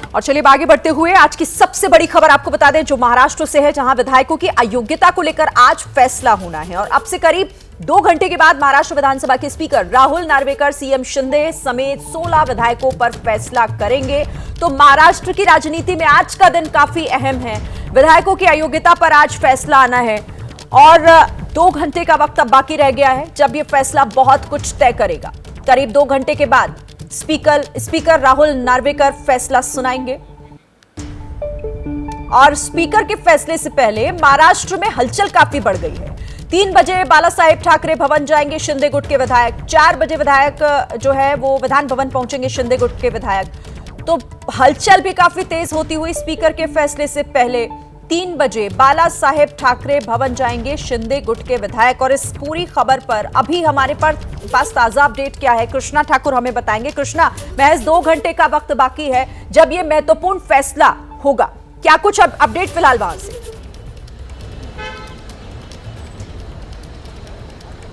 और चलिए आगे बढ़ते हुए आज की सबसे बड़ी खबर आपको बता दें, जो महाराष्ट्र से है, जहां विधायकों की अयोग्यता को लेकर आज फैसला होना है। और अब से करीब 2 घंटे के बाद महाराष्ट्र विधानसभा के स्पीकर राहुल नार्वेकर सीएम शिंदे समेत 16 विधायकों पर फैसला करेंगे। तो महाराष्ट्र की राजनीति में आज का दिन काफी अहम है। विधायकों की अयोग्यता पर आज फैसला आना है और 2 घंटे का वक्त अब बाकी रह गया है जब यह फैसला बहुत कुछ तय करेगा। करीब 2 घंटे के बाद स्पीकर राहुल नार्वेकर फैसला सुनाएंगे। और स्पीकर के फैसले से पहले महाराष्ट्र में हलचल काफी बढ़ गई है। 3 बजे बाला साहेब ठाकरे भवन जाएंगे शिंदे गुट के विधायक। 4 बजे विधायक जो है वो विधान भवन पहुंचेंगे शिंदे गुट के विधायक। तो हलचल भी काफी तेज होती हुई स्पीकर के फैसले से पहले 3 बजे बाला साहेब ठाकरे भवन जाएंगे शिंदे गुट के विधायक। और इस पूरी खबर पर अभी हमारे पास ताजा अपडेट क्या है, कृष्णा ठाकुर हमें बताएंगे। कृष्णा, महज 2 घंटे का वक्त बाकी है जब यह महत्वपूर्ण फैसला होगा, क्या कुछ अपडेट फिलहाल वहां से?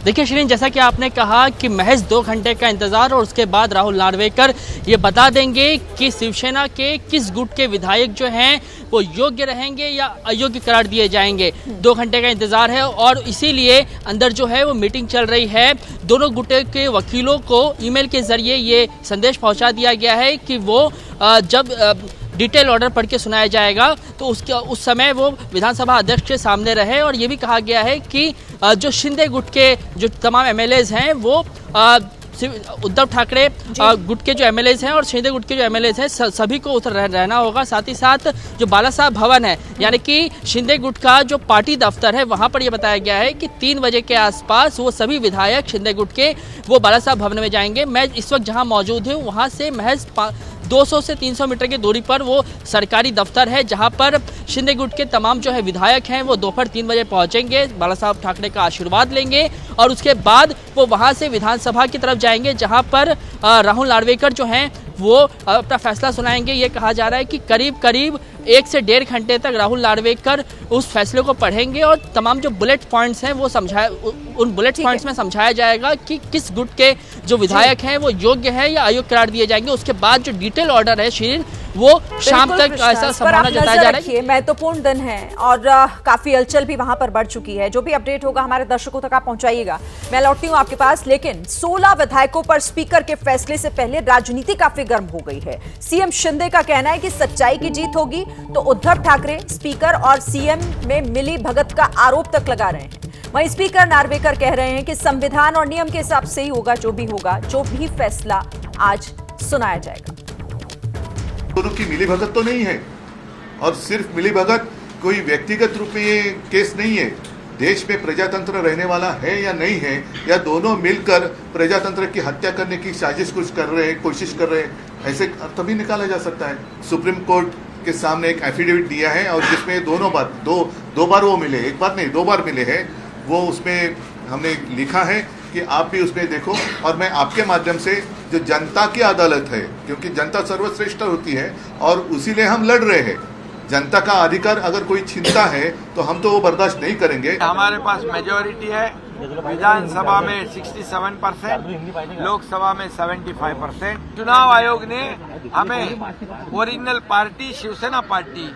देखिए शिरीन, जैसा कि आपने कहा कि महज 2 घंटे का इंतजार और उसके बाद राहुल नार्वेकर ये बता देंगे कि शिवसेना के किस गुट के विधायक जो हैं वो योग्य रहेंगे या अयोग्य करार दिए जाएंगे। 2 घंटे का इंतजार है और इसीलिए अंदर जो है वो मीटिंग चल रही है। दोनों गुटों के वकीलों को ईमेल के जरिए ये संदेश पहुंचा दिया गया है कि वो जब डिटेल ऑर्डर पढ़ के सुनाया जाएगा तो उस समय वो विधानसभा अध्यक्ष के सामने रहे। और ये भी कहा गया है कि जो शिंदे गुट के जो तमाम एमएलएज हैं वो उद्धव ठाकरे गुट के जो एमएलएज हैं और शिंदे गुट के जो एमएलएज हैं सभी को उधर रहना होगा। साथ ही साथ जो बाला साहब भवन है यानी कि शिंदे गुट का जो पार्टी दफ्तर है वहां पर यह बताया गया है कि 3 बजे के आसपास वो सभी विधायक शिंदे गुट के वो बाला साहब भवन में जाएंगे। मैं इस वक्त जहां मौजूद हूँ वहां से महज 200 से 300 मीटर की दूरी पर वो सरकारी दफ्तर है जहां पर शिंदे गुट के तमाम जो है विधायक हैं वो दोपहर 3 बजे पहुंचेंगे, बाला साहब ठाकरे का आशीर्वाद लेंगे और उसके बाद वो वहां से विधानसभा की तरफ जाएंगे जहां पर राहुल नार्वेकर जो हैं वो अपना फैसला सुनाएंगे। ये कहा जा रहा है कि करीब 1 से 1.5 घंटे तक राहुल नार्वेकर उस फैसले को पढ़ेंगे और तमाम जो बुलेट पॉइंट्स हैं वो उन बुलेट पॉइंट्स में समझाया जाएगा कि किस गुट के जो विधायक हैं वो योग्य है या अयोग्य करार दिए जाएंगे। उसके बाद जो डिटेल ऑर्डर है शिरीन वो शाम तक ऐसा संभावना जताया जा रहा है। महत्वपूर्ण दिन है और काफी हलचल भी वहां पर बढ़ चुकी है। जो भी अपडेट होगा हमारे दर्शकों तक आप पहुंचाइएगा। मैं लौटती हूं आपके पास। लेकिन 16 विधायकों पर स्पीकर के फैसले से पहले राजनीति काफी गर्म हो गई है। सीएम शिंदे का कहना है कि सच्चाई की जीत होगी तो उद्धव ठाकरे स्पीकर और सीएम में मिली भगत का आरोप तक लगा रहे हैं। वहीं स्पीकर नार्वेकर कह रहे हैं कि संविधान और नियम के हिसाब से ही होगा जो भी फैसला आज सुनाया जाएगा। दोनों की मिलीभगत तो नहीं है और सिर्फ मिलीभगत कोई व्यक्तिगत रूप में ये केस नहीं है। देश में प्रजातंत्र रहने वाला है या नहीं है, या दोनों मिलकर प्रजातंत्र की हत्या करने की साजिश कोशिश कर रहे हैं, ऐसे अर्थ भी निकाला जा सकता है। सुप्रीम कोर्ट के सामने एक एफिडेविट दिया है और जिसमें दो बार वो मिले, एक बार नहीं 2 बार मिले हैं। वो उसमें हमने लिखा है कि आप भी उसमें देखो और मैं आपके माध्यम से जो जनता की अदालत है, क्योंकि जनता सर्वश्रेष्ठ होती है और उसीलिए हम लड़ रहे हैं। जनता का अधिकार अगर कोई छीनता है तो हम तो वो बर्दाश्त नहीं करेंगे। हमारे पास मेजोरिटी है, विधानसभा में 67%, लोकसभा में 75%। चुनाव आयोग ने हमें ओरिजिनल पार्टी शिवसेना पार्टी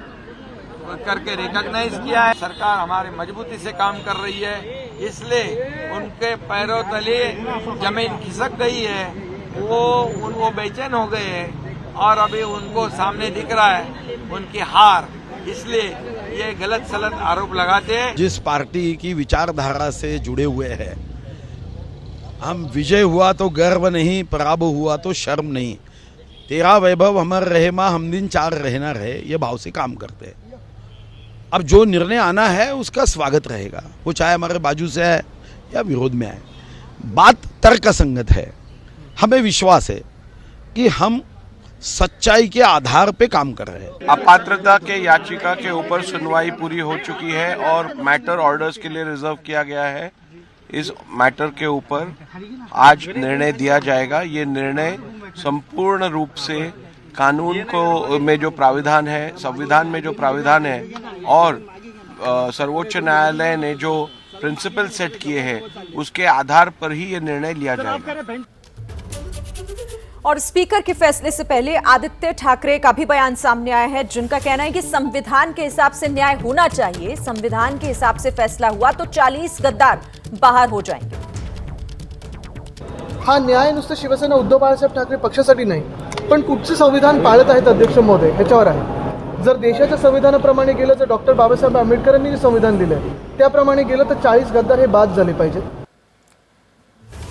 करके रिकॉग्नाइज किया है। सरकार हमारी मजबूती से काम कर रही है, इसलिए उनके पैरों तले जमीन खिसक गई है। वो बेचैन हो गए हैं और अभी उनको सामने दिख रहा है उनकी हार, इसलिए ये गलत सलत आरोप लगाते हैं। जिस पार्टी की विचारधारा से जुड़े हुए हैं, हम विजय हुआ तो गर्व नहीं, पराभव हुआ तो शर्म नहीं, तेरा वैभव हमर रहे माँ हम दिन 4 रहना रहे, ये भाव से काम करते हैं। अब जो निर्णय आना है उसका स्वागत रहेगा, वो चाहे हमारे बाजू से है या विरोध में है। बात तर्कसंगत है। हमें विश्वास है कि हम सच्चाई के आधार पे काम कर रहे हैं। अपात्रता के याचिका के ऊपर सुनवाई पूरी हो चुकी है और मैटर ऑर्डर्स के लिए रिजर्व किया गया है। इस मैटर के ऊपर आज निर्णय दिया जाएगा। ये निर्णय संपूर्ण रूप से कानून को में जो प्राविधान है, संविधान में जो प्राविधान है और सर्वोच्च न्यायालय ने जो प्रिंसिपल सेट किए हैं उसके आधार पर ही ये निर्णय लिया जाएगा। और स्पीकर के फैसले से पहले आदित्य ठाकरे का भी बयान सामने आया है, जिनका कहना है कि संविधान के हिसाब से न्याय होना चाहिए। संविधान के हिसाब से फैसला हुआ तो 40 गद्दार बाहर हो जाएंगे। हा न्याय नुसतं शिवसेना उद्धव बाळासाहेब ठाकरे पक्षासाठी नाही, पण कुठचे संविधान पाळत आहेत अध्यक्ष महोदय ह्याच्यावर आहे। जर देशाच्या संविधानाप्रमाणे गेलं, जर डॉक्टर बाबासाहेब आंबेडकरांनी जे संविधान दिलं त्याप्रमाणे गेलं तर 40 गद्दार हे बाद झाले पाहिजेत।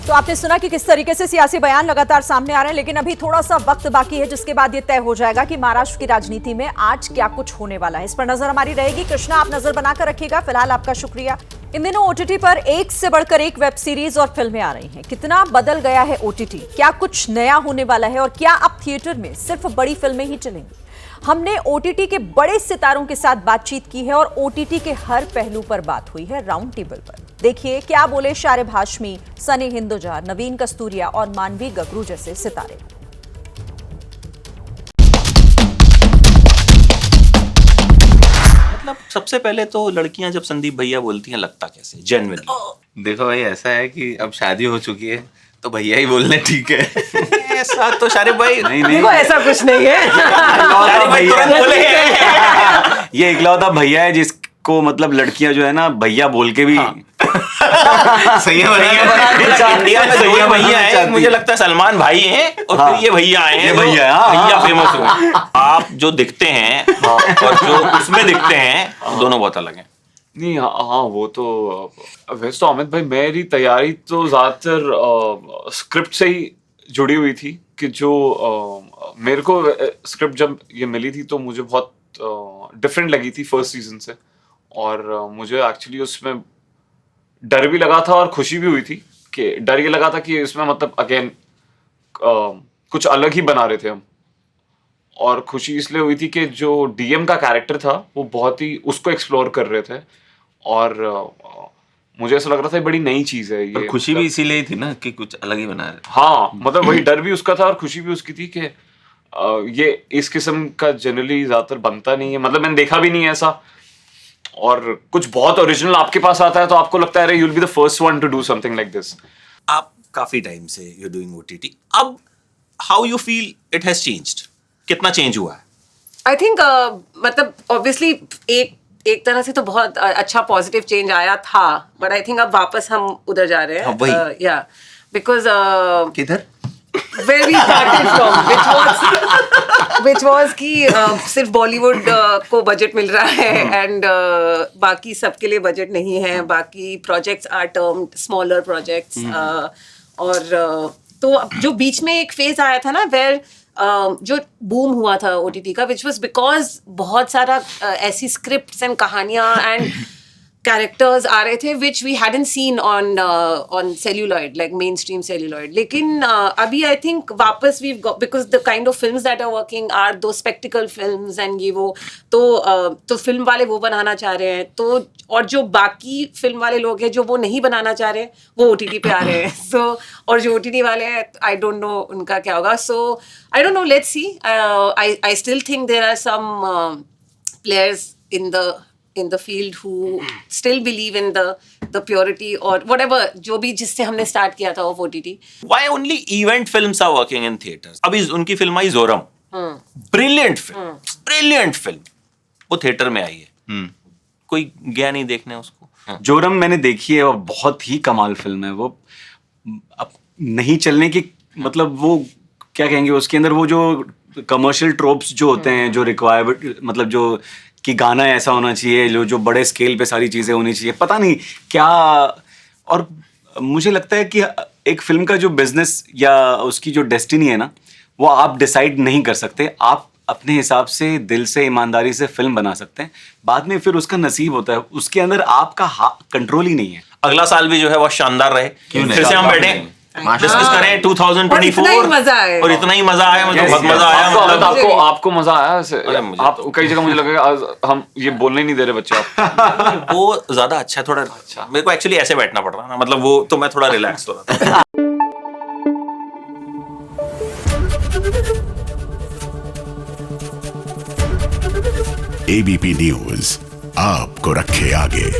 तो आपने सुना कि किस तरीके से सियासी बयान लगातार सामने आ रहे हैं, लेकिन अभी थोड़ा सा वक्त बाकी है जिसके बाद ये तय हो जाएगा कि महाराष्ट्र की राजनीति में आज क्या कुछ होने वाला है। इस पर नजर हमारी रहेगी। कृष्णा, आप नजर बनाकर रखिएगा। फिलहाल आपका शुक्रिया। इन दिनों ओटीटी पर एक से बढ़कर एक वेब सीरीज और फिल्में आ रही हैं। कितना बदल गया है ओटीटी, क्या कुछ नया होने वाला है और क्या अब थिएटर में सिर्फ बड़ी फिल्में ही चलेंगी? हमने ओटीटी के बड़े सितारों के साथ बातचीत की है और ओटीटी के हर पहलू पर बात हुई है राउंड टेबल पर। देखिए क्या बोले शारिब हाशमी, सनी हिंदुजा, नवीन कस्तूरिया और मानवी गगरू जैसे सितारे। मतलब सबसे पहले तो लड़कियां जब संदीप भैया बोलती हैं लगता कैसे जेन्युइनली। देखो भाई, ऐसा है कि अब शादी हो चुकी है तो भैया ही बोलने ठीक है। ऐसा तो शारिब भाई नहीं देखो ऐसा कुछ नहीं है। शारिब भाई तुरंत बोले हैं। ये इकलौता भैया है जिसको मतलब लड़कियां जो है ना भैया बोल के भी सही इंडिया में दो भैया हैं, मुझे लगता है सलमान भाई हैं और फिर ये भैया आए हैं, भैया फेमस हुए। आप जो दिखते हैं और जो उसमें दिखते हैं दोनों बहुत अलग हैं। नहीं हाँ वो तो वैसे तो अमित भाई मेरी तैयारी तो ज़्यादातर स्क्रिप्ट से ही जुड़ी हुई थी कि जो मेरे को स्क्रिप्ट जब ये मिली थी तो मुझे बहुत डिफरेंट लगी थी फर्स्ट सीजन से, और मुझे एक्चुअली उसमें डर भी लगा था और खुशी भी हुई थी। कि डर ये लगा था कि इसमें मतलब अगेन कुछ अलग ही बना रहे थे हम, और खुशी इसलिए हुई थी कि जो डीएम का कैरेक्टर था वो बहुत ही उसको एक्सप्लोर कर रहे थे और मुझे ऐसा लग रहा था ये बड़ी नई चीज है ये। खुशी भी इसीलिए थी ना कि कुछ अलग ही बना रहे। हाँ मतलब वही डर भी उसका था और खुशी भी उसकी थी कि ये इस किस्म का जनरली ज्यादातर बनता नहीं है, मतलब मैंने देखा भी नहीं है ऐसा। और कुछ बहुत ओरिजिनल आपके पास आता है तो आपको लगता है अरे you will be the first one two do something like this. आप काफी टाइम से यू आर डूइंग ओटीटी, अब how you feel it has changed? कितना चेंज हुआ है? आई थिंक मतलब ऑब्वियसली एक तरह से तो बहुत अच्छा पॉजिटिव चेंज आया था, बट आई थिंक अब वापस हम उधर जा रहे हैं। या बिकॉज किधर where we started from, which was कि सिर्फ बॉलीवुड को बजट मिल रहा है एंड बाकी सबके लिए बजट नहीं है, बाकी projects are termed smaller projects. और तो जो बीच में एक फेज आया था ना वेयर जो बूम हुआ था ओटीटी का, विच वॉज बिकॉज बहुत सारा ऐसी स्क्रिप्ट्स एंड कहानियाँ एंड कैरेक्टर्स आ रहे थे which we hadn't seen on celluloid, like mainstream celluloid. लेकिन अभी आई थिंक वापस we because the kind of films that are working are though spectacle films and ये वो तो फिल्म वाले वो बनाना चाह रहे हैं, तो और जो बाकी फिल्म वाले लोग हैं जो वो नहीं बनाना चाह रहे हैं वो ओटीटी पे आ रहे हैं। सो और जो ओटीटी वाले हैं आई डोंट नो उनका क्या होगा। So I don't know, let's see. I still think there are some players in the field who still believe in the purity or whatever जो भी जिससे हमने स्टार्ट किया था of OTT. Why only event films are working in theaters? अभी उनकी film आई Joram, brilliant film, वो theatre में आई है। कोई गया नहीं देखने उसको? जोरम मैंने देखी है और बहुत ही कमाल फिल्म है वो। अब नहीं चलने की मतलब वो क्या कहेंगे, उसके अंदर वो जो कमर्शियल ट्रोप्स जो होते हैं, जो रिक्वायर्ड मतलब जो कि गाना ऐसा होना चाहिए, जो बड़े स्केल पे सारी चीज़ें होनी चाहिए, पता नहीं क्या। और मुझे लगता है कि एक फिल्म का जो बिजनेस या उसकी जो डेस्टिनी है ना, वो आप डिसाइड नहीं कर सकते। आप अपने हिसाब से दिल से ईमानदारी से फिल्म बना सकते हैं, बाद में फिर उसका नसीब होता है, उसके अंदर आपका कंट्रोल ही नहीं है। अगला साल भी जो है वो शानदार रहे, फिर से हम बैठे डिस्कस करें 2024 और इतना ही मजा आया, मुझे बहुत मजा आया। आपको मजा आया? आप कई जगह मुझे लगेगा हम ये बोलने नहीं दे रहे बच्चे आप। वो ज्यादा अच्छा, थोड़ा अच्छा मेरे को एक्चुअली ऐसे बैठना पड़ रहा ना, मतलब वो तो मैं थोड़ा रिलैक्स हो रहा था। एबीपी न्यूज आपको रखे आगे।